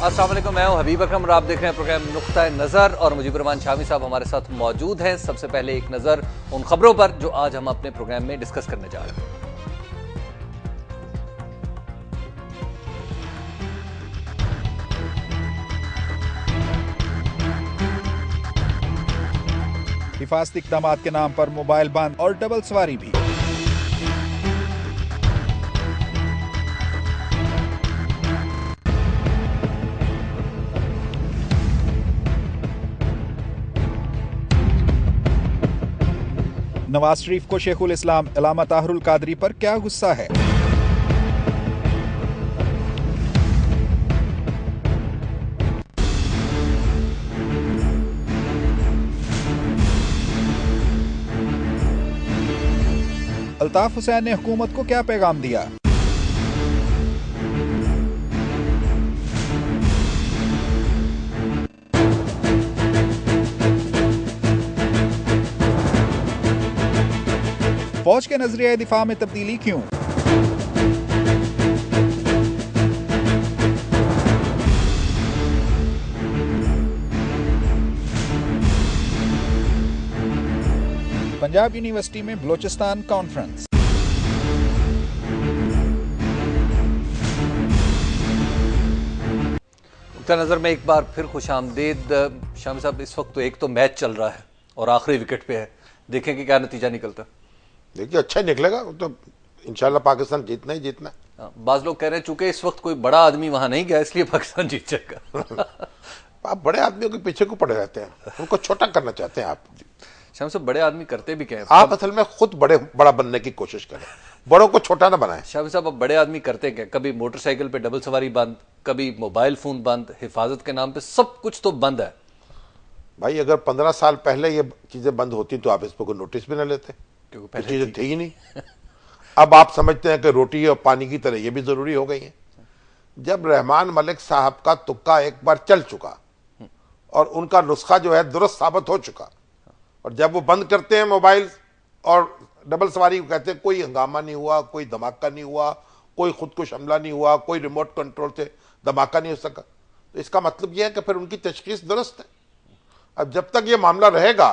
अस्सलाम वालेकुम, मैं हूं हबीब अकरम और आप देख रहे हैं प्रोग्राम नुक्ता नज़र और मुजीबर रहमान शामी साहब हमारे साथ मौजूद हैं। सबसे पहले एक नज़र उन खबरों पर जो आज हम अपने प्रोग्राम में डिस्कस करने जा रहे हैं। हिफाजती इक़दाम के नाम पर मोबाइल बंद और डबल सवारी भी। नवाज शरीफ को शेखुल इस्लाम अल्लामा ताहिरुल कादरी पर क्या गुस्सा है? अल्ताफ हुसैन ने हुकूमत को क्या पैगाम दिया? फौज के नजरिए दिफा में तब्दीली क्यों? पंजाब यूनिवर्सिटी में बलोचिस्तान कॉन्फ्रेंस। नुक्ता नज़र में एक बार फिर खुशामदीद शामी साहब। इस वक्त तो एक तो मैच चल रहा है और आखिरी विकेट पे है, देखें कि क्या नतीजा निकलता है। देखिए अच्छा ही निकलेगा, तो इंशाल्लाह पाकिस्तान जीतना ही जीतना। बाज लोग कह रहे हैं चूंकि इस वक्त कोई बड़ा आदमी वहां नहीं गया इसलिए पाकिस्तान जीत जाएगा। आप बड़े आदमियों के पीछे को पड़े रहते हैं, उनको छोटा करना चाहते हैं आप। शाम साहब बड़े आदमी करते भी क्या है? आप असल में खुद बड़ा बनने की कोशिश करें, बड़ों को छोटा ना बनाएं। शाह साहब अब बड़े आदमी करते क्या? कभी मोटरसाइकिल पे डबल सवारी बंद, कभी मोबाइल फोन बंद, हिफाजत के नाम पे सब कुछ तो बंद है। भाई अगर 15 साल पहले ये चीजें बंद होती तो आप इस पर कोई नोटिस भी ना लेते, क्योंकि ये पहले चीजें थी ही नहीं। अब आप समझते हैं कि रोटी और पानी की तरह ये भी जरूरी हो गई है। जब रहमान मलिक साहब का तुक्का एक बार चल चुका और उनका नुस्खा जो है दुरुस्त साबित हो चुका, और जब वो बंद करते हैं मोबाइल और डबल सवारी को कहते हैं कोई हंगामा नहीं हुआ, कोई धमाका नहीं हुआ, कोई खुदकुश हमला नहीं हुआ, कोई रिमोट कंट्रोल से धमाका नहीं हो सका, तो इसका मतलब यह है कि फिर उनकी तशखीस दुरुस्त है। अब जब तक ये मामला रहेगा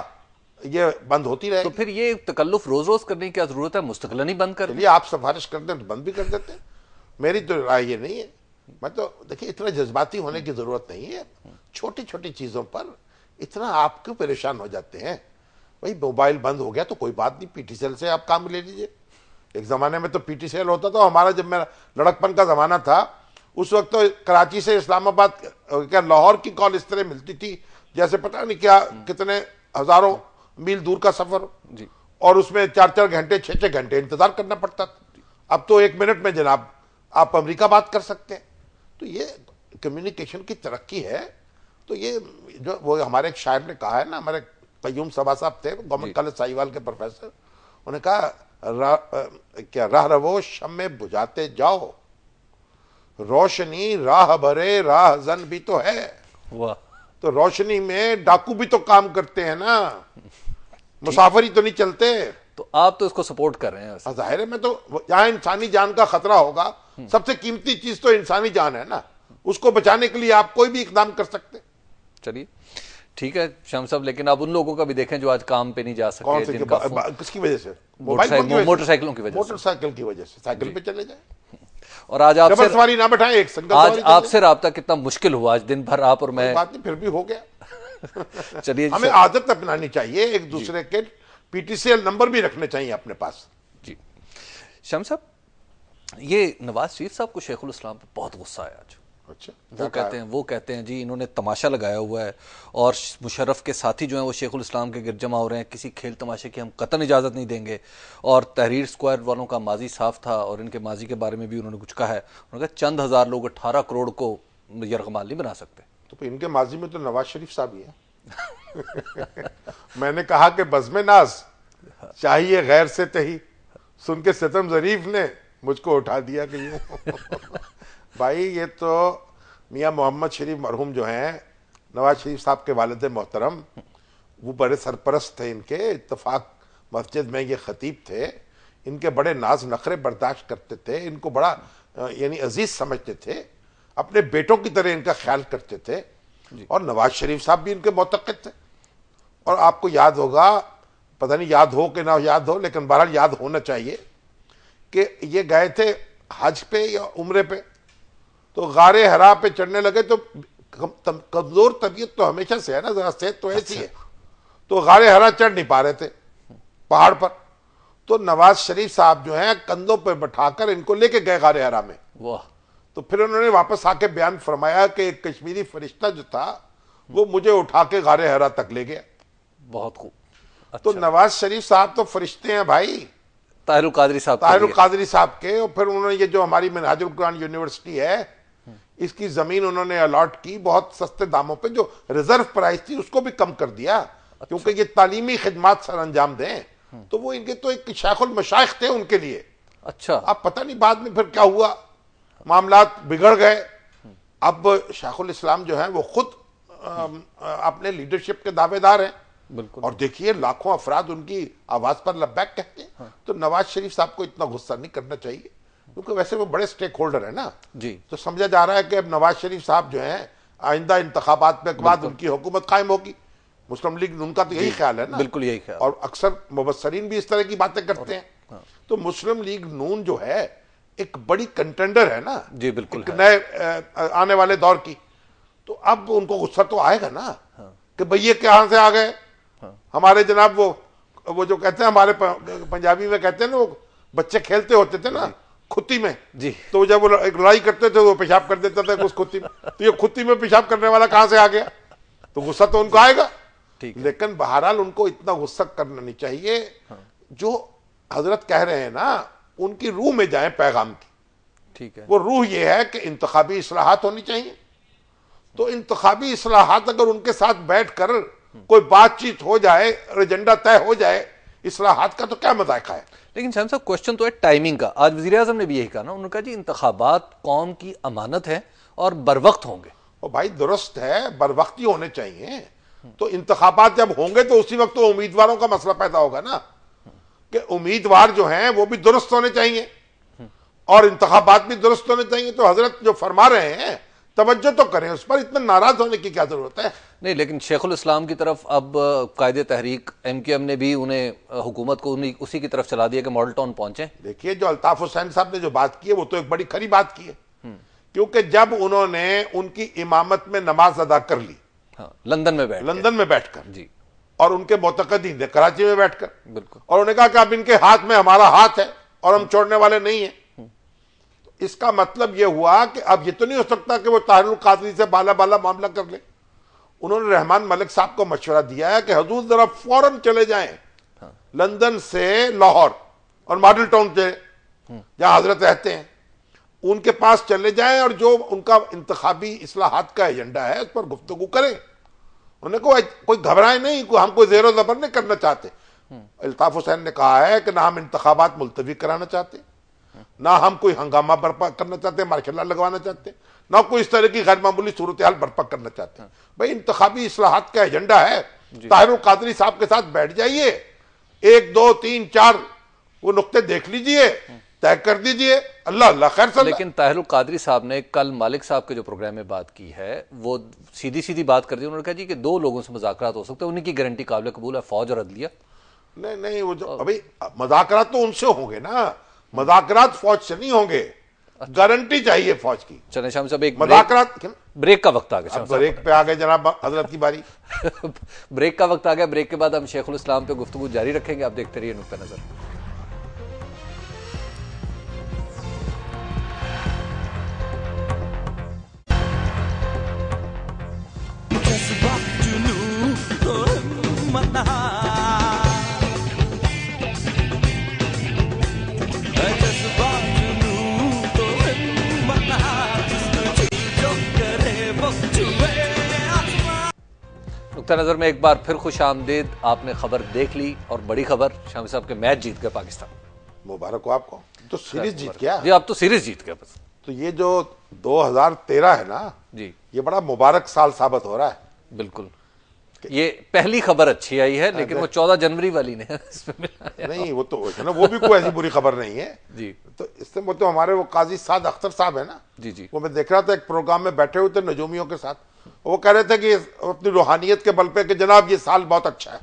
ये बंद होती रहेगी। तो फिर ये तकल्लुफ रोज रोज करने की क्या जरूरत है? मुस्तकिलन ही बंद कर चलिए आप सिफारिश कर दें तो बंद भी कर देते हैं, मेरी तो राय ये नहीं है। मैं तो देखिए इतना जज्बाती होने की जरूरत नहीं है, छोटी छोटी चीजों पर इतना आप क्यों परेशान हो जाते हैं? भाई मोबाइल बंद हो गया तो कोई बात नहीं, पीटीसीएल से आप काम ले लीजिए। एक जमाने में तो पीटीसीएल होता था, हमारा जब मेरा लड़कपन का जमाना था उस वक्त तो कराची से इस्लामाबाद क्या लाहौर की कॉल इस तरह मिलती थी जैसे पता नहीं क्या कितने हजारों मील दूर का सफर जी। और उसमें 4-4 घंटे 6-6 घंटे इंतजार करना पड़ता था। अब तो 1 मिनट में जनाब आप अमेरिका बात कर सकते हैं। तो ये कम्युनिकेशन की तरक्की है। तो ये जो वो हमारे एक शायर ने कहा है ना, हमारे कयूम सबा साहब थे गवर्नमेंट कॉलेज साहिवाल के प्रोफेसर, उन्होंने कहा क्या राह रवो शम्मे बुझाते जाओ, रोशनी राह भरे राह जन भी तो है। वाह। तो रोशनी में डाकू भी तो काम करते हैं ना, मुसाफिर ही तो नहीं चलते। तो आप तो इसको सपोर्ट कर रहे हैं? जाहिर है, मैं तो जहां इंसानी जान का खतरा होगा, सबसे कीमती चीज तो इंसानी जान है ना, उसको बचाने के लिए आप कोई भी इकदाम कर सकते। चलिए ठीक है शाम साहब, लेकिन आप उन लोगों का भी देखें जो आज काम पे नहीं जा सकते। किसकी वजह से? मोटरसाइकिलों की वजह से। मोटरसाइकिल की वजह से साइकिल पे चले जाए और आज आपसे सवारी ना बैठाएं, एक संगत आज आपसे राब्ता कितना मुश्किल हुआ आज दिन भर, आप और मैं। बात नहीं, फिर भी हो गया। चलिए हमें आदत अपनानी चाहिए, एक दूसरे के पीटीसीएल नंबर भी रखने चाहिए अपने पास। जी शाम साहब, ये नवाज शरीफ साहब को शेखुल इस्लाम पे बहुत गुस्सा है आज। अच्छा, वो कहते हैं जी इन्होंने तमाशा लगाया हुआ है और मुशर्रफ के साथी जो हैं वो शेखुल इस्लाम के गिरद जमा हो रहे हैं, किसी खेल तमाशे की हम कतई इजाज़त नहीं देंगे। और तहरीर स्क्वायर वालों का माजी साफ था और इनके माजी के बारे में भी उन्होंने कुछ कहा है। उन्होंने कहा चंद हजार लोग 18 करोड़ को यरगमाल नहीं बना सकते। तो इनके माजी में तो नवाज शरीफ साहब ही है। मैंने कहा कि बज़्म नाज चाहिए गैर से तही, सुन के सितम ज़रीफ ने मुझको उठा दिया कि भाई ये तो मियाँ मोहम्मद शरीफ मरहूम जो हैं नवाज शरीफ साहब के वालिद मोहतरम, वो बड़े सरपरस्त थे इनके, इत्तफाक मस्जिद में ये खतीब थे, इनके बड़े नाज नखरे बर्दाश्त करते थे, इनको बड़ा यानी अजीज समझते थे। अपने बेटों की तरह इनका ख्याल करते थे। और नवाज शरीफ साहब भी इनके मुतक़िद थे। और आपको याद होगा, पता नहीं याद हो कि ना याद हो, लेकिन बहरहाल याद होना चाहिए कि ये गए थे हज पे या उम्रे पे, तो गारे हरा पे चढ़ने लगे तो कमजोर तबीयत तो हमेशा से है ना, जरा सेहत तो ऐसी है, तो गारे हरा चढ़ नहीं पा रहे थे पहाड़ पर। तो नवाज शरीफ साहब जो है कंधों पर बैठाकर इनको लेके गए गारे हरा में। वाह। तो फिर उन्होंने वापस आके बयान फरमाया कि एक कश्मीरी फरिश्ता जो था वो मुझे उठा के गारे हरा तक ले गया। बहुत खूब। अच्छा। तो नवाज शरीफ साहब तो फरिश्ते हैं भाई, ताहिरुल कादरी साहब के। और फिर उन्होंने ये जो हमारी मिनहाजुल कुरान यूनिवर्सिटी है, इसकी जमीन उन्होंने अलॉट की बहुत सस्ते दामों पे, जो रिजर्व प्राइस थी उसको भी कम कर दिया। अच्छा। क्योंकि ये तालीमी खिदमात सर अंजाम दें, तो वो इनके तो एक शेखुल मशाइख थे उनके लिए। अच्छा। अब पता नहीं बाद में फिर क्या हुआ, मामलात बिगड़ गए। अब शेखुल इस्लाम जो है वो खुद अपने लीडरशिप के दावेदार हैं। बिल्कुल। और देखिए लाखों अफराद उनकी आवाज पर लब्बैक कहते हैं। हाँ। तो नवाज शरीफ साहब को इतना गुस्सा नहीं करना चाहिए, क्योंकि वैसे वो बड़े स्टेक होल्डर है ना जी। तो समझा जा रहा है कि अब नवाज शरीफ साहब जो है आइंदा इंतखाबात के बाद उनकी हुकूमत कायम होगी। मुस्लिम लीग उनका तो यही ख्याल है ना। बिल्कुल यही ख्याल। और अक्सर मुबस्सरीन भी इस तरह की बातें करते हैं। हाँ। तो मुस्लिम लीग नून जो है एक बड़ी कंटेंडर है ना जी। बिल्कुल नए आने वाले दौर की। तो अब उनको गुस्सा तो आएगा ना। हाँ। कि भैया कहां से आ गए। हाँ। हमारे जनाब वो जो कहते हैं, हमारे पंजाबी में कहते हैं ना, वो बच्चे खेलते होते थे ना खुत्ती में जी। तो जब वो एक लड़ाई करते थे वो पेशाब कर देता था उस खुत्ती में। तो ये खुत्ती में पेशाब करने वाला कहां से आ गया। तो गुस्सा तो उनको आएगा। लेकिन बहरहाल उनको इतना गुस्सा करना नहीं चाहिए। हाँ। जो हजरत कह रहे हैं ना, उनकी रूह में जाए पैगाम की। ठीक है। वो रूह ये है कि इंतखाबी इस्लाहात होनी चाहिए। तो इंतखाबी इस्लाहात अगर उनके साथ बैठकर कोई बातचीत हो जाए, एजेंडा तय हो जाए इस्लाहात का, तो क्या मजाक है। लेकिन शाम साहब क्वेश्चन तो है टाइमिंग का। आज वजीर आजम ने भी यही कहा ना, उन्होंने कहा जी इंतखाबात कौम की अमानत है और बरवक्त होंगे। और भाई दुरुस्त है, बरवक्ती होने चाहिए। तो इंतखाबात जब होंगे तो उसी वक्त तो उम्मीदवारों का मसला पैदा होगा ना, कि उम्मीदवार जो हैं वो भी दुरुस्त होने चाहिए और इंतखाबात भी दुरुस्त होने चाहिए। तो हजरत जो फरमा रहे हैं तवज्जो तो करें उस पर, इतना नाराज होने की क्या जरूरत है। नहीं, लेकिन शेखुल इस्लाम की तरफ अब कायदे तहरीक MKM ने भी उन्हें हुकूमत को उसी की तरफ चला दिया कि मॉडल टाउन पहुंचे। देखिए जो अल्ताफ हुसैन साहब ने जो बात की है वो तो एक बड़ी खरी बात की है। क्योंकि जब उन्होंने उनकी इमामत में नमाज अदा कर ली, हाँ, लंदन में बैठकर जी, और उनके मुतक़द्दीन ने कराची में बैठकर, बिल्कुल, और उन्होंने कहा कि अब इनके हाथ में हमारा हाथ है और हम छोड़ने वाले नहीं है। तो इसका मतलब यह हुआ कि अब ये तो नहीं हो सकता कि वो ताहिरुल कादरी से बाला बाला मामला कर ले। उन्होंने रहमान मलिक साहब को मशवरा दिया है कि हुजूर जरा फौरन चले जाएं लंदन से लाहौर और मॉडल टाउन से जहां हजरत रहते हैं उनके पास चले जाएं और जो उनका इंतखाबी इस्लाहात का एजेंडा है उस पर गुफ्तगू करें। उन्हें कोई घबराए नहीं, हम कोई ज़ेरो ज़बर नहीं करना चाहते। अल्ताफ हुसैन ने कहा है कि ना हम इंतखाबात मुलतवी कराना चाहते, ना हम कोई हंगामा बर्पा करना चाहते, मार्शल लगवाना चाहते, ना कोई इस तरह की गैर मामूली सूरत हाल बर्पा करना चाहते। भाई इंतखाबी इस्लाहात का एजेंडा है, ताहिरुल कादरी साहब के साथ बैठ जाइए, 1 2 3 4 वो नुक्ते देख लीजिए, तय कर दीजिए, अल्लाह अल्लाह खैर सल्ला। लेकिन ताहिरुल कादरी साहब ने कल मालिक साहब के जो प्रोग्राम में बात की है वो सीधी सीधी बात कर दी। उन्होंने कहा जी कि 2 लोगों से मुज़ाकरात हो सकते हैं, उन्हीं की गारंटी काबिल कबूल है, फौज और अदलिया। नहीं, वो जो अभी मुज़ाकरात तो उनसे होंगे ना, मुज़ाकरात फौज से नहीं होंगे, गारंटी चाहिए फौज की। चले शाम साहब, एक ब्रेक का वक्त आ गया। ब्रेक पे आ गए जनाब हजरत की बारी। ब्रेक का वक्त आ गया। ब्रेक के बाद हम शेखुल इस्लाम पे गुफ्तगू जारी रखेंगे। आप देखते रहिए नुक्ता नजर। नुक्ता नजर में एक बार फिर खुश आमदीद। आपने खबर देख ली और बड़ी खबर, शामी साहब के मैच जीत गए पाकिस्तान। मुबारक हो आपको, तो सीरीज जीत गया जी। आप तो सीरीज जीत गए बस। तो ये जो 2013 है ना जी, ये बड़ा मुबारक साल साबित हो रहा है। बिल्कुल। ये पहली खबर अच्छी आई है, लेकिन वो 14 जनवरी वाली ने इसमें मिला नहीं, वो तो है ना, वो भी कोई ऐसी बुरी खबर नहीं है जी। तो इससे वो तो हमारे वो काजी साद अख्तर साहब है ना जी जी, वो मैं देख रहा था एक प्रोग्राम में बैठे हुए थे नजूमियों के साथ, वो कह रहे थे कि अपनी रूहानियत के बल पे कि जनाब ये साल बहुत अच्छा है,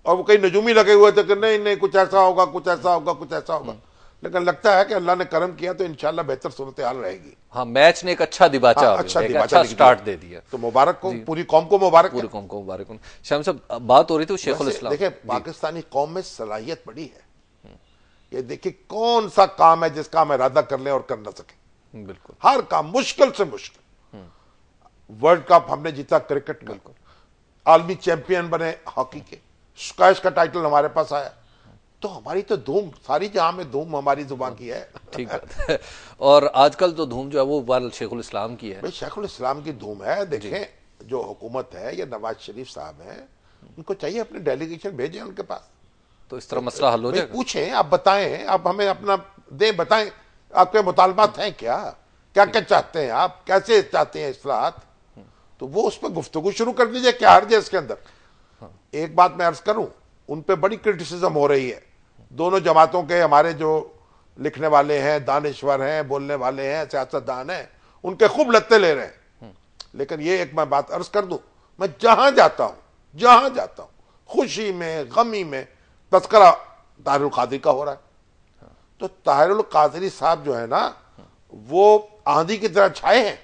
और वो कई नजूमी लगे हुए थे कि नहीं नहीं कुछ ऐसा होगा, कुछ ऐसा होगा, कुछ ऐसा होगा, लेकिन लगता है कि अल्लाह ने करम किया तो इंशाल्लाह बेहतर सूरत हाल रहेगी। हाँ, मैच ने एक अच्छा दिबाचा, हाँ, अच्छा स्टार्ट दे दिया, तो मुबारक को, पूरी कौम को मुबारक, पूरी कौम को मुबारक। शाम साहब, बात हो रही थी शेखुल इस्लाम, देखिए पाकिस्तानी कौम में सलाहियत बड़ी है, ये देखिए कौन सा काम है जिसका हम इरादा कर ले और कर ना सके, बिल्कुल हर काम मुश्किल से मुश्किल। वर्ल्ड कप हमने जीता क्रिकेट में, आलमी चैंपियन बने हॉकी के, स्क्वैश का टाइटल हमारे पास आया, तो हमारी तो धूम सारी जहां में धूम हमारी जुबान की है। ठीक बात है। और आजकल तो धूम जो है वो वाल शेखुल इस्लाम की है, भाई शेखुल इस्लाम की धूम है। देखें जो हुकूमत है या नवाज शरीफ साहब हैं, उनको चाहिए अपने डेलीगेशन भेजें उनके पास, तो इस तरह मसला हल हो जाएगा। पूछें, आप बताएं, आप हमें अपना दे बताएं आपके मुतालबात हैं क्या, क्या क्या चाहते हैं आप, कैसे चाहते हैं इस्लाहात, तो वो उस पर गुफ्तगू शुरू कर दीजिए, क्या हर्ज है इसके अंदर। एक बात मैं अर्ज करूं, उन पे बड़ी क्रिटिसिज्म हो रही है, दोनों जमातों के, हमारे जो लिखने वाले हैं, दानिश्वर हैं, बोलने वाले हैं, सियासतदान हैं, उनके खूब लत्ते ले रहे हैं। लेकिन ये एक मैं बात अर्ज कर दूं, मैं जहां जाता हूं खुशी में गमी में तस्करा ताहिरुल कादरी का हो रहा है। तो ताहिरुल कादरी साहब जो है ना, वो आंधी की तरह छाए हैं।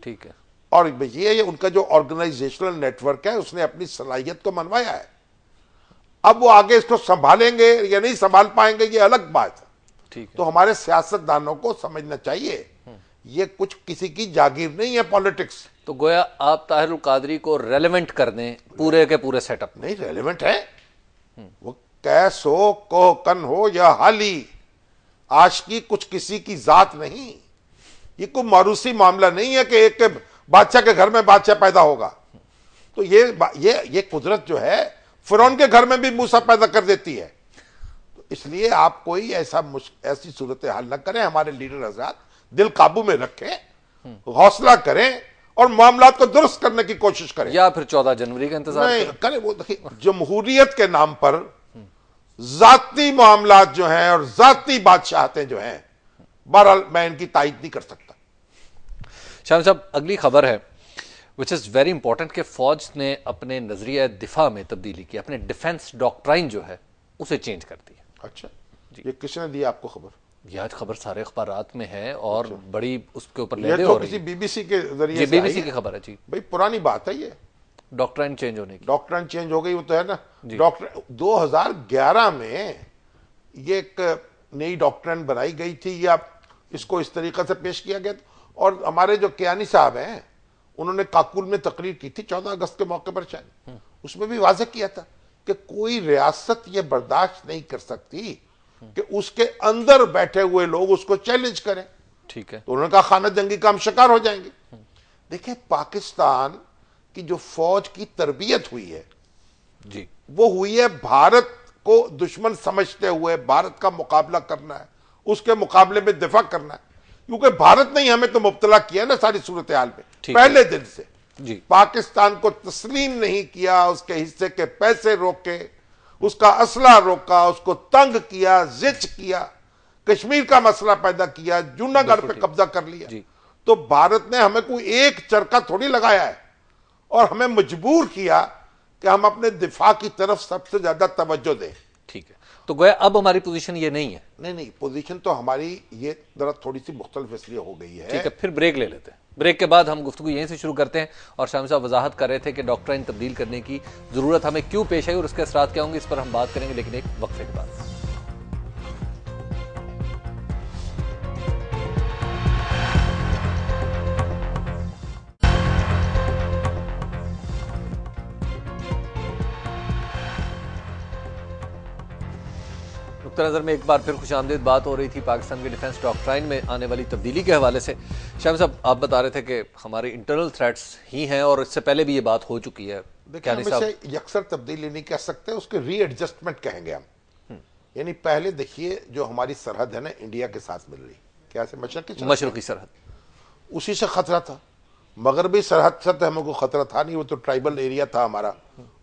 ठीक है, और ये उनका जो ऑर्गेनाइजेशनल नेटवर्क है, उसने अपनी सलाहियत को मनवाया है। अब वो आगे इसको संभालेंगे या नहीं संभाल पाएंगे, ये अलग बात है। ठीक है, तो हमारे सियासतदानों को समझना चाहिए, ये कुछ किसी की जागीर नहीं है पॉलिटिक्स। तो गोया आप ताहिरुल कादरी को रेलेवेंट कर दें पूरे के पूरे सेटअप में। नहीं, रेलेवेंट है वो, कैसो को कन हो या हाली, आशिकी कुछ किसी की जात नहीं। ये कोई मारूसी मामला नहीं है कि एक बादशाह के घर में बादशाह पैदा होगा। तो ये कुदरत जो है फिरौन के घर में भी मूसा पैदा कर देती है। तो इसलिए आप कोई ऐसी सूरत हाल न करें, हमारे लीडर हजरात दिल काबू में रखें, हौसला करें और मामलात को दुरुस्त करने की कोशिश करें, या फिर 14 जनवरी का इंतजार नहीं करें। वो देखिए, जमहूरियत के नाम पर जाती मामलात जो हैं और जाती बादशाहतें जो हैं, बहरहाल मैं इनकी तायद नहीं कर सकता। शाम साहब, अगली खबर है विच इज़ वेरी इंपॉर्टेंट कि फौज ने अपने नजरिया दिफा में तब्दीली की, अपने डिफेंस डॉक्ट्राइन जो है उसे चेंज कर दी। अच्छा, ये किसने दी आपको खबर? ये आज खबर सारे अखबारात में है और बड़ी उसके ऊपर ये लेदे तो हो रही किसी है। बीबीसी के जरिए जी, से आई बीबीसी है। की खबर है जी। भाई पुरानी बात है, ये डॉक्ट्राइन चेंज होने की, डॉक्ट्राइन चेंज हो गई, वो तो है ना। डॉक्टर 2011 में ये एक नई डॉक्ट्राइन बनाई गई थी, या इसको इस तरीके से पेश किया गया। और हमारे जो कियानी साहब हैं, उन्होंने काकुल में तकरीर की थी 14 अगस्त के मौके पर शायद, उसमें भी वाज़ेह किया था कि कोई रियासत ये बर्दाश्त नहीं कर सकती कि उसके अंदर बैठे हुए लोग उसको चैलेंज करें। ठीक है, तो उन्होंने कहा खाना जंगी का हम शिकार हो जाएंगे। देखिए, पाकिस्तान की जो फौज की तरबियत हुई है जी, वो हुई है भारत को दुश्मन समझते हुए, भारत का मुकाबला करना है, उसके मुकाबले में दिफा करना है। क्योंकि भारत ने हमें तो मुब्तला किया ना सारी सूरत हाल में, पहले दिन से जी। पाकिस्तान को तस्लीम नहीं किया, उसके हिस्से के पैसे रोके, उसका असला रोका, उसको तंग किया, जिच किया, कश्मीर का मसला पैदा किया, जूनागढ़ पे कब्जा कर लिया। तो भारत ने हमें कोई एक चरखा थोड़ी लगाया है और हमें मजबूर किया कि हम अपने दिफा की तरफ सबसे ज्यादा तवज्जो दें। ठीक है, तो गोया अब हमारी पोजीशन ये नहीं है। नहीं, पोजीशन तो हमारी ये जरा थोड़ी सी मुख्तलिफ इसलिए हो गई है। ठीक है, फिर ब्रेक ले लेते हैं, ब्रेक के बाद हम गुफ्तगू यहीं से शुरू करते हैं। और शाम साहब वजाहत कर रहे थे कि डॉक्ट्राइन तब्दील करने की जरूरत हमें क्यों पेश आई और उसके असरात क्या होंगे, इस पर हम बात करेंगे, लेकिन एक वक्फे के बाद। नज़र में एक बार फिर खुशामदीद बात हो रही थी पाकिस्तान के डिफेंस डॉक्ट्राइन में आने वाली तब्दीली के हवाले से। शाम साहब, आप बता रहे थे कि हमारे इंटरनल थ्रेट्स ही हैं और इससे पहले भी ये बात हो चुकी है। देखिए, हम इसे यकसर तब्दीली नहीं कह सकते, उसके रीएडजस्टमेंट कहेंगे हम। यानी पहले देखिए, जो हमारी सरहद है ना इंडिया के साथ मिल रही, क्या से मशरकी सरहद, उसी से खतरा था। मगरबी सरहद से तो हमको खतरा था नहीं, वो तो ट्राइबल एरिया था हमारा,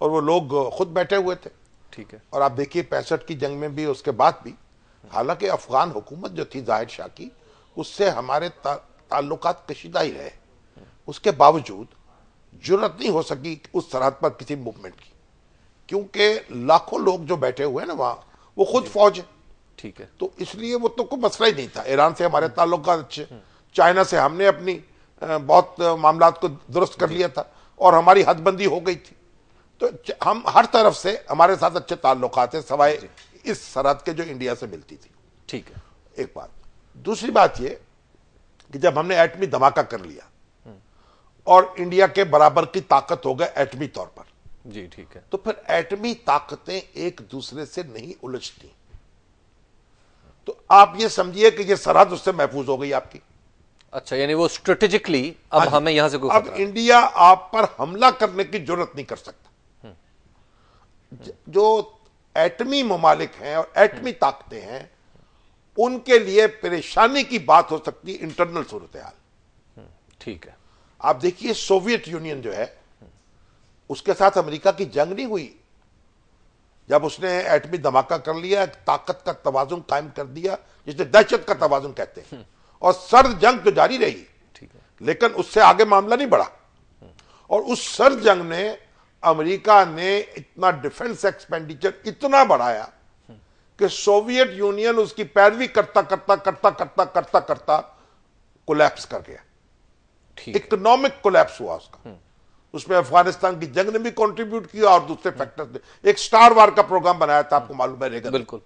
और वो लोग खुद बैठे हुए थे। ठीक है। और आप देखिए 65 की जंग में भी, उसके बाद भी, हालांकि अफगान हुकूमत जो थी जाहिर शाह की, उससे हमारे ताल्लुकात कशीदा ही रहे, उसके बावजूद जुर्रत नहीं हो सकी उस सरहद पर किसी मूवमेंट की, क्योंकि लाखों लोग जो बैठे हुए हैं ना वहां, वो खुद फौज है। ठीक है। तो इसलिए वो तो कोई मसला ही नहीं था। ईरान से हमारे ताल्लुकात अच्छे, चाइना से हमने अपनी बहुत मामलात को दुरुस्त कर लिया था और हमारी हदबंदी हो गई थी। तो हम हर तरफ से हमारे साथ अच्छे ताल्लुकात हैं, सवाए इस सरहद के जो इंडिया से मिलती थी। ठीक है। एक बात। दूसरी बात ये कि जब हमने एटमी धमाका कर लिया और इंडिया के बराबर की ताकत हो गए एटमी तौर पर, जी ठीक है, तो फिर एटमी ताकतें एक दूसरे से नहीं उलझती। तो आप ये समझिए कि ये सरहद उससे महफूज हो गई आपकी। अच्छा, यानी वो स्ट्रेटेजिकली अब हमें यहां से कोई अब खतरा इंडिया आप पर हमला करने की जरूरत नहीं कर सकता। जो एटमी ममालिक हैं और एटमी ताकतें हैं, उनके लिए परेशानी की बात हो सकती है इंटरनल सूरत हाल। ठीक है। आप देखिए सोवियत यूनियन जो है, उसके साथ अमेरिका की जंग नहीं हुई। जब उसने एटमी धमाका कर लिया, ताकत का तवाजुन कायम कर दिया, जिसे दहशत का तवाजुन कहते हैं, और सर्द जंग तो जारी रही, ठीक है, लेकिन उससे आगे मामला नहीं बढ़ा। और उस सर्द जंग ने अमेरिका ने इतना डिफेंस एक्सपेंडिचर इतना बढ़ाया कि सोवियत यूनियन उसकी पैरवी करता करता करता करता करता करता कोलैप्स कर गया। ठीक है। इकोनॉमिक कोलैप्स हुआ उसका। उसमें अफगानिस्तान की जंग ने भी कंट्रीब्यूट किया और दूसरे फैक्टर्स ने। एक स्टार वार का प्रोग्राम बनाया था, आपको मालूम है रेगन। बिल्कुल।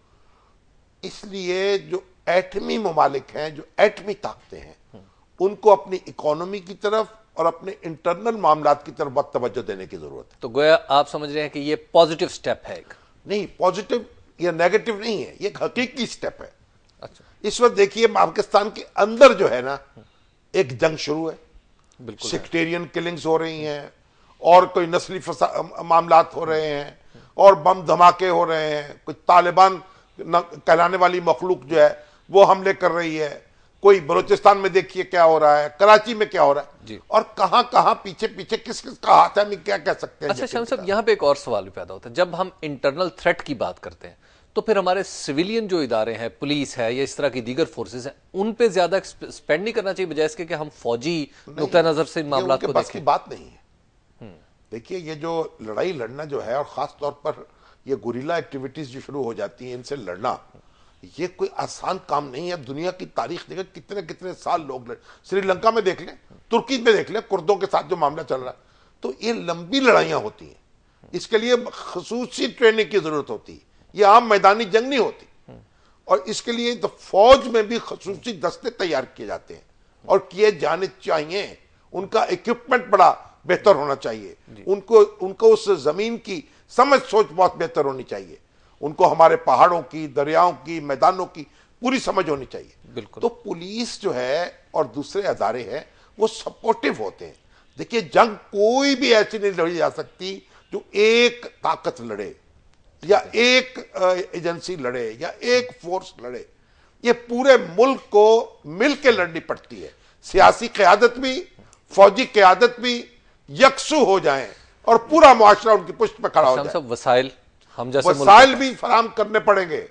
इसलिए जो एटमी ममालिक हैं, जो एटमी ताकतें हैं, उनको अपनी इकोनॉमी की तरफ और अपने इंटरनल मामलात की तरफ बहुत तवज्जो देने की जरूरत है। तो गोया आप समझ रहे हैं कि ये पॉजिटिव स्टेप है एक? नहीं, पॉजिटिव या नेगेटिव नहीं है, ये एक हकीकी स्टेप है। अच्छा। इस वक्त देखिए पाकिस्तान के अंदर जो है ना, एक जंग शुरू है। बिल्कुल। सेक्टेरियन किलिंग्स हो रही हैं, और कोई नस्ली मामलात हो रहे हैं, और बम धमाके हो रहे हैं। कोई तालिबान कहलाने वाली मखलूक जो है वो हमले कर रही है। कोई बलूचिस्तान में देखिए क्या हो रहा है, कराची में क्या हो रहा है जी। और कहां कहां पीछे पीछे किस किस का हाथ है, हम क्या कह सकते हैं। अच्छा शाम साहब, यहां पे एक और सवाल भी पैदा होता है। जब हम इंटरनल थ्रेट की बात करते हैं तो फिर हमारे सिविलियन जो इदारे हैं, पुलिस है या इस तरह की दीगर फोर्सेस हैं, उन पे ज्यादा स्पेंड नहीं करना चाहिए बजाय इसके कि हम फौजी नुक्ता नजर से इन मामलों को बस की देखें? बात नहीं है। देखिए ये जो लड़ाई लड़ना जो है, और खास तौर पर ये गुरिल्ला एक्टिविटीज जो शुरू हो जाती हैं, इनसे लड़ना ये कोई आसान काम नहीं है। दुनिया की तारीख देखें, कितने कितने साल लोग लड़े। श्रीलंका में देख लें, तुर्की में देख लें, कुर्दों के साथ जो मामला चल रहा है, तो ये लंबी लड़ाइयां होती हैं। इसके लिए खसूसी ट्रेनिंग की जरूरत होती है, ये आम मैदानी जंग नहीं होती। और इसके लिए तो फौज में भी खसूसी दस्ते तैयार किए जाते हैं और किए जाने चाहिए। उनका इक्विपमेंट बड़ा बेहतर होना चाहिए, उनको उस जमीन की समझ सोच बहुत बेहतर होनी चाहिए। उनको हमारे पहाड़ों की, दरियाओं की, मैदानों की पूरी समझ होनी चाहिए। बिल्कुल। तो पुलिस जो है और दूसरे अदारे हैं, वो सपोर्टिव होते हैं। देखिए जंग कोई भी ऐसी नहीं लड़ी जा सकती जो एक ताकत लड़े या एक एजेंसी लड़े या एक फोर्स लड़े। ये पूरे मुल्क को मिलकर लड़नी पड़ती है। सियासी क़यादत भी, फौजी क़यादत भी यकसू हो जाएं और पूरा मुआशरा उनकी पुष्ट पर खड़ा हो जाए। सब वसाइल हम जैसे वसाइल भी फराम करने पड़ेंगे,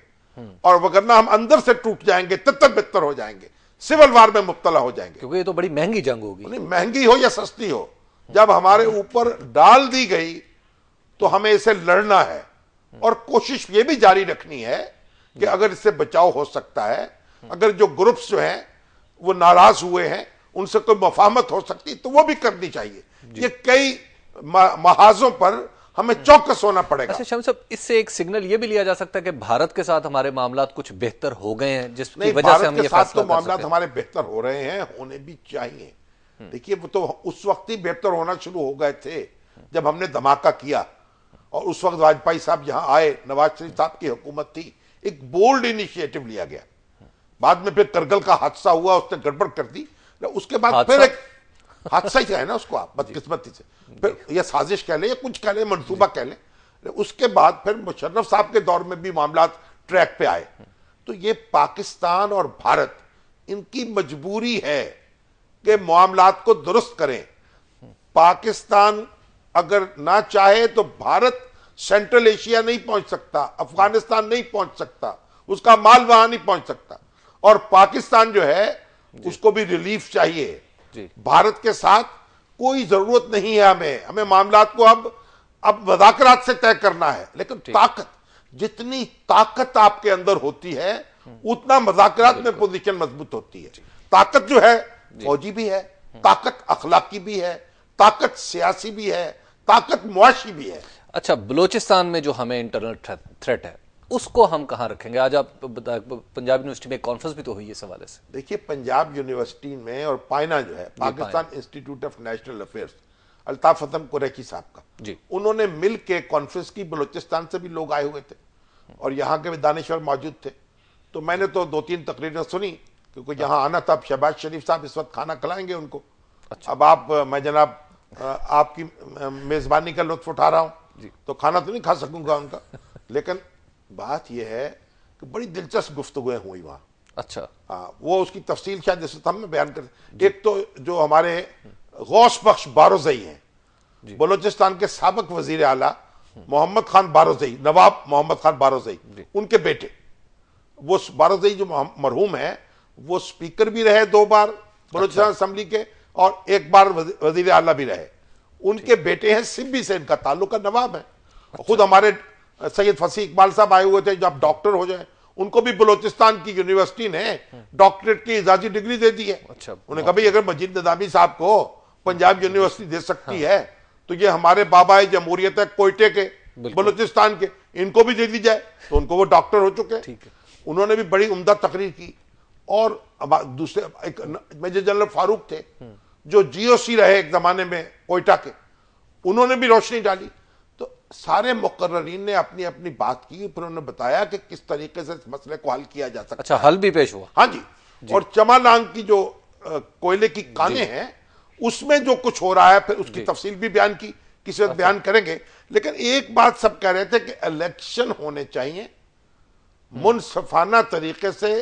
और वगरना हम अंदर से टूट जाएंगे, तितर बितर हो जाएंगे, सिविल वार में मुब्तला हो जाएंगे। क्योंकि ये तो बड़ी महंगी जंग होगी। नहीं, महंगी हो या सस्ती हो, जब हमारे ऊपर डाल दी गई तो हमें इसे लड़ना है। और कोशिश ये भी जारी रखनी है कि अगर इससे बचाव हो सकता है, अगर जो ग्रुप्स जो हैं वो नाराज हुए हैं, उनसे कोई मफाहमत हो सकती है, तो वो भी करनी चाहिए। ये कई महाजों पर हमें चौकस होना पड़ेगा। अच्छा शाम साहब, इससे एक सिग्नल ये भी लिया जा सकता है कि भारत के साथ हमारे मामलात कुछ बेहतर हो गए हैं, जिसकी वजह से हम ये फैसला तो मामलात हमारे बेहतर हो रहे हैं, होने भी चाहिए। देखिए वो तो उस वक्त ही बेहतर होना शुरू हो गए थे जब हमने धमाका किया, और उस वक्त वाजपेयी साहब यहां आए, नवाज शरीफ साहब की हुकूमत थी, एक बोल्ड इनिशिएटिव लिया गया। बाद में फिर करगिल का हादसा हुआ, उसने गड़बड़ कर दी। उसके बाद फिर एक हादसा ही है ना उसको, आप बदकिस्मती से, फिर यह साजिश कह ले या कुछ कह ले, मंसूबा कह ले। उसके बाद फिर मुशर्रफ साहब के दौर में भी मामला ट्रैक पे आए। तो ये पाकिस्तान और भारत, इनकी मजबूरी है कि मामलात को दुरुस्त करें। पाकिस्तान अगर ना चाहे तो भारत सेंट्रल एशिया नहीं पहुंच सकता, अफगानिस्तान नहीं पहुंच सकता, उसका माल वहां नहीं पहुंच सकता। और पाकिस्तान जो है उसको भी रिलीफ चाहिए। भारत के साथ कोई जरूरत नहीं है हमें मामलात को अब मुज़ाकरात से तय करना है। लेकिन ताकत, जितनी ताकत आपके अंदर होती है उतना मुज़ाकरात में पोजीशन मजबूत होती है। ताकत जो है फौजी भी है, ताकत अखलाकी भी है, ताकत सियासी भी है, ताकत मुआशी भी है। अच्छा, बलूचिस्तान में जो हमें इंटरनल थ्रेट है उसको हम कहां रखेंगे? आज आप पंजाब यूनिवर्सिटी में कॉन्फ्रेंस भी तो हुई इस हवाले से। देखिए, पंजाब यूनिवर्सिटी में और पायना जो है Pakistan Institute of National Affairs, Altaf Hasan Qureshi साहब का जी, उन्होंने मिल के कॉन्फ्रेंस की। बलूचिस्तान से भी लोग आए हुए थे और यहाँ के भी दानिश्वर मौजूद थे। तो मैंने तो 2-3 तकरीरें सुनी, क्योंकि यहाँ आना था। अब शहबाज शरीफ साहब इस वक्त खाना खिलाएंगे उनको। अच्छा। अब मैं जनाब आपकी मेजबानी का लुत्फ उठा रहा हूँ, तो खाना तो नहीं खा सकूंगा उनका। लेकिन बात यह है कि बड़ी दिलचस्प गुफ्तगुएं हुई वहां। अच्छा। वो उसकी तफसील शायद इस वक्त हम बयान कर। एक तो जो हमारे गौस बख्श बारोजई हैं, बलूचिस्तान के साबिक वजीर आला मोहम्मद खान बारोजई, नवाब मोहम्मद खान बारोजई, उनके बेटे। वो बारोजई जो मरहूम है वो स्पीकर भी रहे 2 बार बलूचिस्तान असेंबली के, और 1 बार वजीर आला भी रहे। उनके बेटे हैं, सिब्बी से इनका ताल्लुक है, नवाब है। खुद हमारे सैयद फसी इकबाल साहब आए हुए थे, जब डॉक्टर हो जाए उनको भी बलूचिस्तान की यूनिवर्सिटी ने डॉक्टरेट की इजाजी डिग्री दे दी है। अच्छा। उन्होंने कहा भाई अगर मजीद निजामी साहब को पंजाब यूनिवर्सिटी दे सकती है तो ये हमारे बाबा जमहूरियत है कोयटे के, बलूचिस्तान के, इनको भी दे दी जाए। तो उनको वो डॉक्टर हो चुके हैं। उन्होंने भी बड़ी उम्दा तकरीर की। और दूसरे एक मेजर जनरल फारूक थे जो जीओसी रहे एक जमाने में कोयटा के, उन्होंने भी रोशनी डाली। तो सारे मुकर्ररीन ने अपनी अपनी बात की, फिर उन्होंने बताया कि किस तरीके से इस मसले को हल किया जा सकता है। अच्छा, हल भी पेश हुआ? हाँ जी। और चमालांग की जो कोयले की कानें हैं उसमें जो कुछ हो रहा है, फिर उसकी तफसील भी बयान की, किसी वक्त बयान करेंगे। लेकिन एक बात सब कह रहे थे कि इलेक्शन होने चाहिए मुनसफाना तरीके से,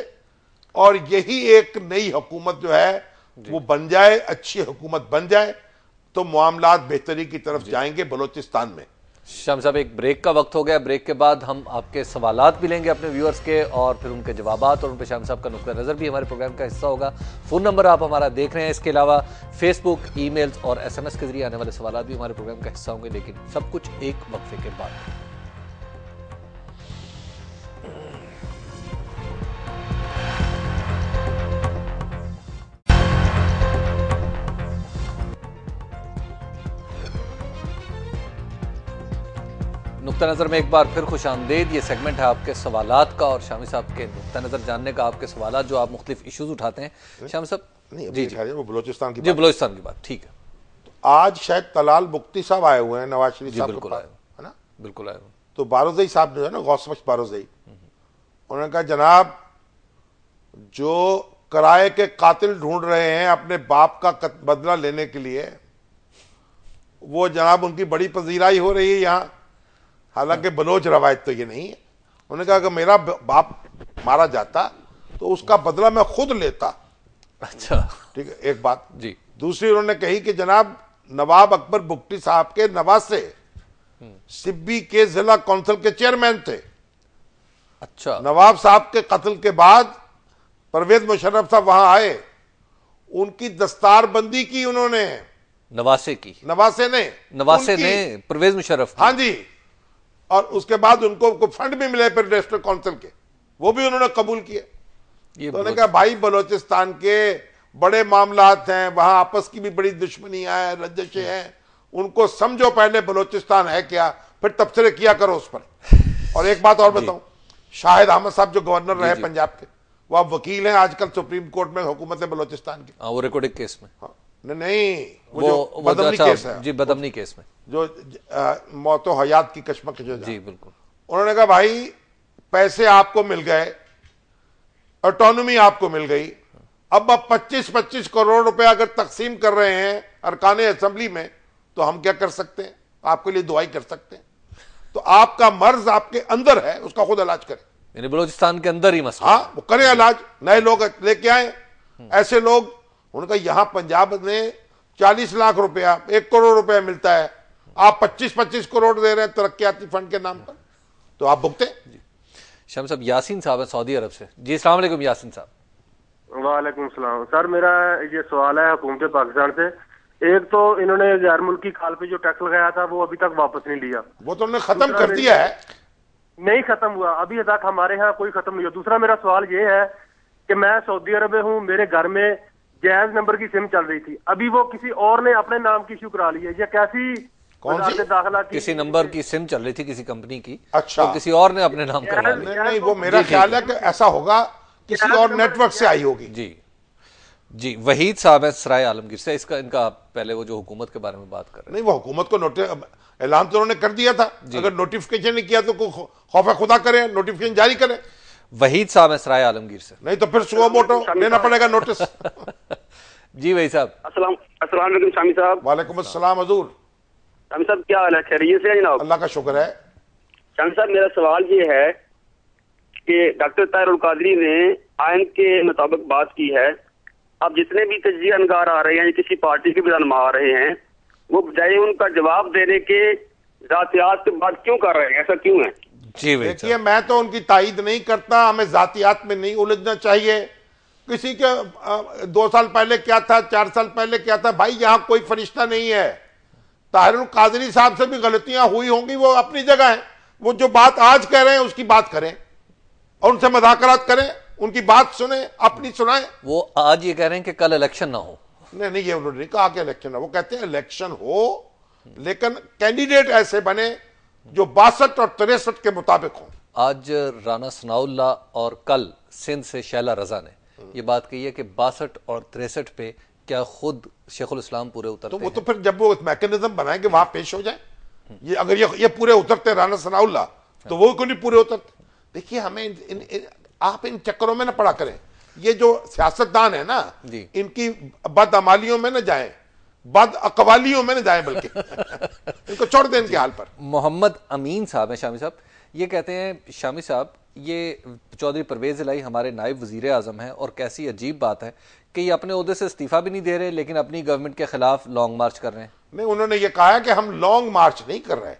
और यही एक नई हुकूमत जो है वो बन जाए, अच्छी हुकूमत बन जाए तो मामलात बेहतरी की तरफ जाएंगे बलूचिस्तान में। शाम साहब, एक ब्रेक का वक्त हो गया। ब्रेक के बाद हम आपके सवालात भी लेंगे अपने व्यूअर्स के, और फिर उनके जवाबात, और उन पर शाम साहब का नुक्ता नज़र भी हमारे प्रोग्राम का हिस्सा होगा। फ़ोन नंबर आप हमारा देख रहे हैं। इसके अलावा फेसबुक, ईमेल्स और SMS के जरिए आने वाले सवालात भी हमारे प्रोग्राम का हिस्सा होंगे, लेकिन सब कुछ एक वक्फे के बाद। नुक्ता नज़र में एक बार फिर खुश आमदेद। ये सेगमेंट है आपके सवालात का और शामी साहब के नुक्ता नज़र जानने का। आपके सवालात जो आप मुख्तलिफ इश्यूज उठाते हैं शामी साहब। जी जी, वो बलूचिस्तान की बलूचिस्तान की बात, ठीक है। तो आज शायद तलाल बुख्ती साहब आए हुए हैं नवाज शरीफ साहब के पास, है ना? बिल्कुल आए हुए। तो बारोजई साहब जो है ना, गौस बख्श बारोजई, उन्होंने कहा जनाब जो किराए के कातिल ढूंढ रहे हैं अपने बाप का बदला लेने के लिए, वो जनाब उनकी बड़ी पजीराई हो रही है यहाँ। हालांकि बलोच रवायत तो ये नहीं है। उन्होंने कहा कि मेरा बाप मारा जाता तो उसका बदला मैं खुद लेता। अच्छा, ठीक है, एक बात जी। दूसरी उन्होंने कही कि जनाब नवाब अकबर बुख्ती साहब के नवासे सिब्बी के जिला काउंसिल के चेयरमैन थे। अच्छा। नवाब साहब के कत्ल के बाद परवेज मुशर्रफ साहब वहां आए, उनकी दस्तारबंदी की उन्होंने। नवासे की? नवासे ने परवेज मुशर्रफ। हाँ जी। और उसके बाद उनको फंड भी मिले फिर नेशनल काउंसिल के, वो भी उन्होंने कबूल किए। तो उन्होंने कहा भाई बलूचिस्तान के बड़े मामलात हैं, वहां आपस की भी बड़ी दुश्मनियां हैं, रंजिशें हैं, उनको समझो पहले बलूचिस्तान है क्या, फिर तबसरे किया करो उस पर। और एक बात और बताऊं, शाहिद अहमद साहब जो गवर्नर रहे पंजाब के, वो अब वकील हैं आजकल सुप्रीम कोर्ट में हुकूमत बलूचिस्तान की। वो रिकॉर्डिंग केस में? नहीं, वो बदमनी केस है जी, बदमनी केस में जो मौतो हयात की कश्मकश जो जी। बिल्कुल। उन्होंने कहा भाई पैसे आपको मिल गए, ऑटोनॉमी आपको मिल गई, अब 25-25 करोड़ रुपए अगर तकसीम कर रहे हैं अरकान असेंबली में तो हम क्या कर सकते हैं? आपके लिए दुआई कर सकते हैं। तो आपका मर्ज आपके अंदर है, उसका खुद इलाज करें। यानी बलूचिस्तान के अंदर ही मसला। हाँ, वो करें इलाज। नए लोग लेके आए, ऐसे लोग। उनका यहां पंजाब में 40 लाख रुपया, 1 करोड़ रुपया मिलता है, आप 25-25 करोड़ दे रहे हैं तरक्याती फंड के नाम पर, तो आप भुगते। शामिल साहब, यासीन साहब है सऊदी अरब से। जी अस्सलाम वालेकुम यासीन साहब। वालेकुम सलाम सर, मेरा ये सवाल है हुकूमत पाकिस्तान से। एक तो इन्होंने गैर मुल्की खाल पे जो टैक्स लगाया था वो अभी तक वापस नहीं लिया, वो तो उन्होंने खत्म कर दिया है। नहीं खत्म हुआ अभी तक, हमारे यहाँ कोई खत्म नहीं हुआ। दूसरा मेरा सवाल ये है कि मैं सऊदी अरब में हूँ, मेरे घर में जायज नंबर की सिम चल रही थी, अभी वो किसी और ने अपने नाम की इशू करा ली है। ये कैसी कौन सी दाखिला की किसी नंबर की सिम चल रही थी किसी कंपनी की, अच्छा, तो किसी और ने अपने नाम करवा ली। नहीं, वो मेरा ख्याल है कि ऐसा होगा किसी और नेटवर्क से आई होगी। जी जी, वहीद साहब है सराय आलमगीर से। इसका इनका पहले वो जो हुकूमत के बारे में बात कर रहे हैं। नहीं, वो हुकूमत को ऐलान तो उन्होंने कर दिया था, अगर नोटिफिकेशन नहीं किया तो खौफ खुदा करे, नोटिफिकेशन जारी करे। वहीद साहब है सराय आलमगीर से। नहीं तो फिर सुओ मोटो लेना पड़ेगा नोटिस। जी वही साहब। अस्सलाम वालेकुम शामी साहब। वालेकुम अस्सलाम हजूर। शामी साहब क्या हाल है, खैरियत से है जनाब? अल्लाह का शुक्र है। शामी साहब मेरा सवाल ये है कि डॉक्टर ताहिरुल कादरी ने आइन के मुताबिक बात की है, अब जितने भी तजिया नगार आ रहे हैं, किसी पार्टी के भी रहनुमा आ रहे हैं, वो बजाय उनका जवाब देने के जातियात की बात क्यों कर रहे हैं, ऐसा क्यों है? जी देखिए, मैं तो उनकी तायीद नहीं करता, हमें जातियात में नहीं उलझना चाहिए। किसी के 2 साल पहले क्या था, 4 साल पहले क्या था, भाई यहाँ कोई फरिश्ता नहीं है। ताहिरुल कादरी साहब से भी गलतियां हुई होंगी, वो अपनी जगह है। वो जो बात आज कह रहे हैं उसकी बात करें और उनसे मुज़ाकरात करें, उनकी बात सुने, अपनी सुनाएं। वो आज ये कह रहे हैं कि कल इलेक्शन ना हो। नहीं, ये उन्होंने नहीं कहा कि इलेक्शन ना, वो कहते हैं इलेक्शन हो लेकिन कैंडिडेट ऐसे बने जो 62 और 63 के मुताबिक हो। आज राना सनाउल्लाह और कल सिंध से शैला रजा ने ये बात कही है कि 62 और 63 पे क्या खुद शेखुल इस्लाम पूरे उतरते तो वो तो फिर जब वो मैकेनिज्म बनाएंगे वहां पेश हो जाए। ये अगर ये पूरे उतरते राना सनाउल्लाह, तो वो क्यों नहीं पूरे उतरते? देखिए, हमें आप इन चक्करों में ना पड़ा करें। ये जो सियासतदान है ना, इनकी बदअमालियों में न जाए, बद अकवालियों में न जाए, बल्कि इनको छोड़ दें इनके हाल पर। मोहम्मद अमीन साहब हैं शामी साहब, ये कहते हैं शामी साहब, ये चौधरी परवेज इलाही हमारे नायब वजीर आजम हैं और कैसी अजीब बात है कि ये अपने ओहदे से इस्तीफा भी नहीं दे रहे लेकिन अपनी गवर्नमेंट के खिलाफ लॉन्ग मार्च कर रहे हैं। नहीं, उन्होंने ये कहा है कि हम लॉन्ग मार्च नहीं कर रहे,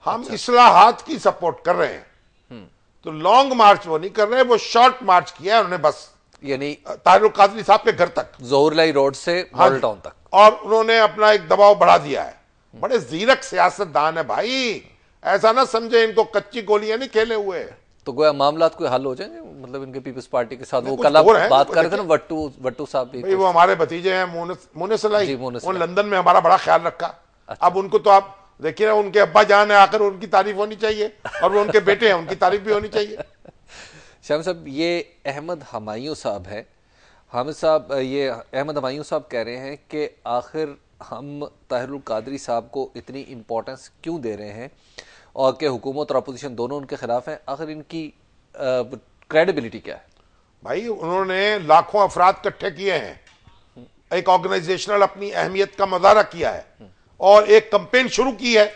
हम इस्लाहात की सपोर्ट कर रहे हैं। तो लॉन्ग मार्च वो नहीं कर रहे, वो शॉर्ट मार्च किया है उन्होंने, बस यानी ताहिरुल कादरी साहब के घर तक, ज़ोहरलाई रोड से मॉडल टाउन तक, और उन्होंने अपना एक दबाव बढ़ा दिया है। बड़े जीरक सियासतदान है भाई, ऐसा ना समझे इनको कच्ची गोलियां नहीं खेले हुए। तो गोया मामला कोई हल हो जाएंगे, मतलब इनके पीपल्स पार्टी के साथ। वो कुछ कल आप और हैं, बात कर रहे थे ना वट्टू साहब भी, भाई वो हमारे भतीजे हैं मुनिस इलाही, उन्होंने लंदन में हमारा बड़ा ख्याल रखा। अच्छा। अब उनको तो आप देखिए ना, उनके अब्बा जान है, आकर उनकी तारीफ होनी चाहिए, और वो उनके बेटे हैं, उनकी तारीफ भी होनी चाहिए। शाम साहब, ये अहमद हमायूं साहब है, हामिद साहब, ये अहमद हमायूं साहब कह रहे हैं कि आखिर हम ताहिरुल कादरी साहब को इतनी इम्पोर्टेंस क्यों दे रहे हैं और कि हुकूमत और अपोजिशन दोनों उनके खिलाफ हैं, आखिर इनकी क्रेडिबिलिटी क्या है? भाई, उन्होंने लाखों अफराद इकट्ठे किए हैं, एक ऑर्गेनाइजेशनल अपनी अहमियत का मुजाहरा किया है और एक कंपेन शुरू की है,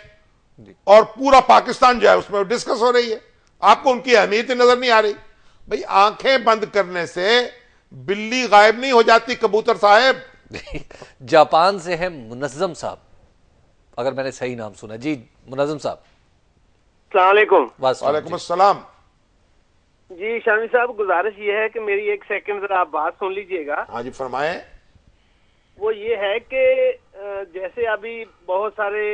और पूरा पाकिस्तान जो है उसमें डिस्कस हो रही है। आपको उनकी अहमियत नजर नहीं आ रही? भाई, आंखें बंद करने से बिल्ली गायब नहीं हो जाती, कबूतर साहब। जापान से है मुनज्जम साहब, अगर मैंने सही नाम सुना। जी मुनज्जम साहब। अस्सलाम वालेकुम। वालेकुम अस्सलाम। जी शामी साहब, गुजारिश ये है कि मेरी 1 सेकंड जरा आप बात सुन लीजिएगा। हाँ जी, फरमाएं। वो ये है कि जैसे अभी बहुत सारे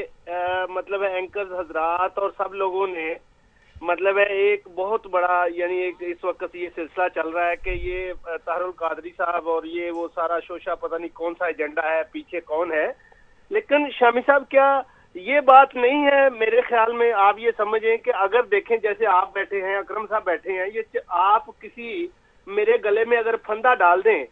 मतलब एंकर्स हजरात और सब लोगों ने मतलब है एक बहुत बड़ा, यानी एक इस वक्त ये सिलसिला चल रहा है कि ये ताहिरुल कादरी साहब और ये वो सारा शोशा, पता नहीं कौन सा एजेंडा है, पीछे कौन है। लेकिन शामी साहब, क्या ये बात नहीं है मेरे ख्याल में? आप ये समझें कि अगर देखें, जैसे आप बैठे हैं, अकरम साहब बैठे हैं, ये आप किसी मेरे गले में अगर फंदा डाल दें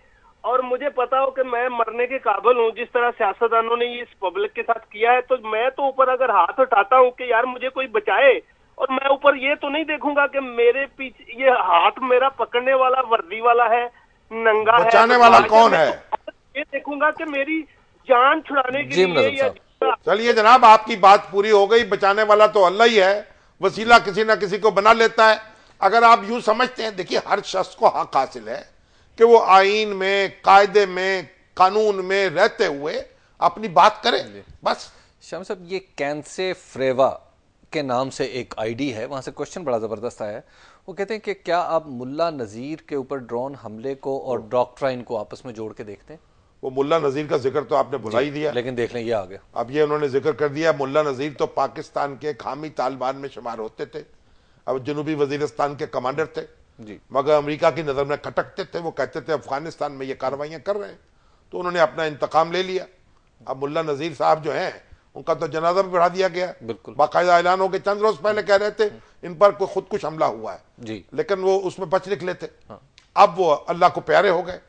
और मुझे पता हो कि मैं मरने के काबिल हूँ, जिस तरह सियासतदानों ने ये इस पब्लिक के साथ किया है, तो मैं तो ऊपर अगर हाथ उठाता हूँ कि यार मुझे कोई बचाए, और मैं ऊपर ये तो नहीं देखूंगा कि मेरे पीछे ये हाथ मेरा पकड़ने वाला वर्दी वाला है, नंगा है, बचाने वाला कौन है? ये देखूंगा कि मेरी जान छुड़ाने के लिए। चलिए जनाब, आपकी बात पूरी हो गई। बचाने वाला तो अल्लाह ही है, वसीला किसी ना किसी को बना लेता है। अगर आप यूं समझते हैं, देखिए, हर शख्स को हक हासिल है कि वो आईन में, कायदे में, कानून में रहते हुए अपनी बात करें, बस। शाम साहब, ये कैंसे फ्रेवा के नाम से एक आईडी है, वहाँ से क्वेश्चन बड़ा ज़बरदस्त आया है। वो कहते हैं कि क्या आप मुल्ला नज़ीर के ऊपर ड्रोन हमले को और डॉक्ट्राइन को आपस में जोड़ के देखते हैं? वो मुल्ला नज़ीर का जिक्र तो आपने भुला ही दिया, लेकिन देख लें ये आ गया। अब ये उन्होंने जिक्र कर दिया। मुल्ला नज़ीर तो पाकिस्तान के हामी तालिबान में शुमार होते थे, अब जनूबी वजीरिस्तान के कमांडर थे जी, मगर अमेरिका की नज़र में खटकते थे। वो कहते थे अफगानिस्तान में ये कार्रवाइयाँ कर रहे हैं, तो उन्होंने अपना इंतकाम ले लिया। अब मुल्ला नज़ीर साहब जो हैं उनका तो जनाजा भी बढ़ा दिया गया, बिल्कुल बाकायदा ऐलान हो के चंद रोज पहले कह रहे थे इन पर कोई खुदकुश हमला हुआ है जी, लेकिन वो उसमें बच निकले थे। अब वो अल्लाह को प्यारे हो गए।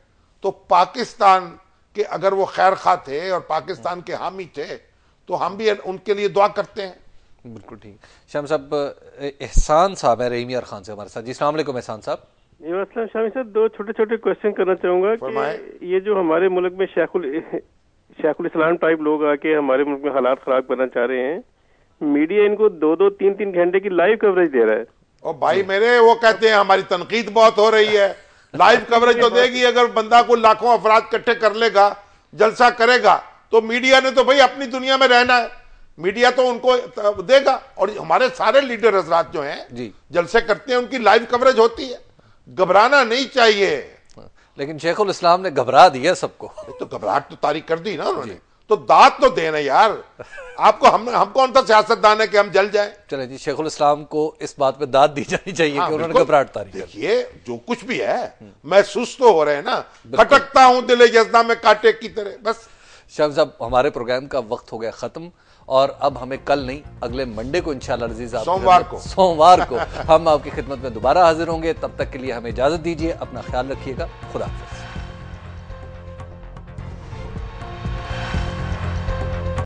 तो पाकिस्तान के अगर वो खैर खा थे और पाकिस्तान के हामी थे तो हम भी उनके लिए दुआ करते हैं। बिल्कुल ठीक। शाम साहब, एहसान साहब है रहीम यार खान से हमारे साथ जी। अस्सलाम वालेकुम एहसान साहब। जी अस्सलाम शामी साहब, दो छोटे छोटे क्वेश्चन करना चाहूंगा कि ये जो हमारे मुल्क में शेखुल इस्लाम टाइप लोग आके हमारे मुल्क में हालात खराब करना चाह रहे हैं, मीडिया इनको 2-2, 3-3 घंटे की लाइव कवरेज दे रहा है। और भाई मेरे वो कहते हैं हमारी तनकीद बहुत हो रही है, लाइव कवरेज तो देगी। अगर बंदा को लाखों अफराद इकट्ठे कर लेगा, जलसा करेगा, तो मीडिया ने तो भाई अपनी दुनिया में रहना है, मीडिया तो उनको देगा। और हमारे सारे लीडर हजरात जो हैं जी जलसे करते हैं, उनकी लाइव कवरेज होती है। घबराना नहीं चाहिए। लेकिन शेखुल इस्लाम ने घबरा दिया सबको। तो घबराहट तो तारीख कर दी ना उन्होंने, तो दाद तो देना यार आपको। हम कौन सा सियासतदान है कि हम जल जाएं? चले जी, शेखुल इस्लाम को इस बात पे दाद दी जानी चाहिए कि उन्होंने घबराहट तारीख। देखिए जो कुछ भी है महसूस तो हो रहे हैं ना, भटकता हूं दिल यज़दा में कांटे की तरह। बस शाम साहब, हमारे प्रोग्राम का वक्त हो गया खत्म, और अब हमें कल नहीं अगले मंडे को इंशाल्लाह अजीज सोमवार को हम आपकी खिदमत में दोबारा हाजिर होंगे। तब तक के लिए हमें इजाजत दीजिए, अपना ख्याल रखिएगा, खुदा हाफिज़।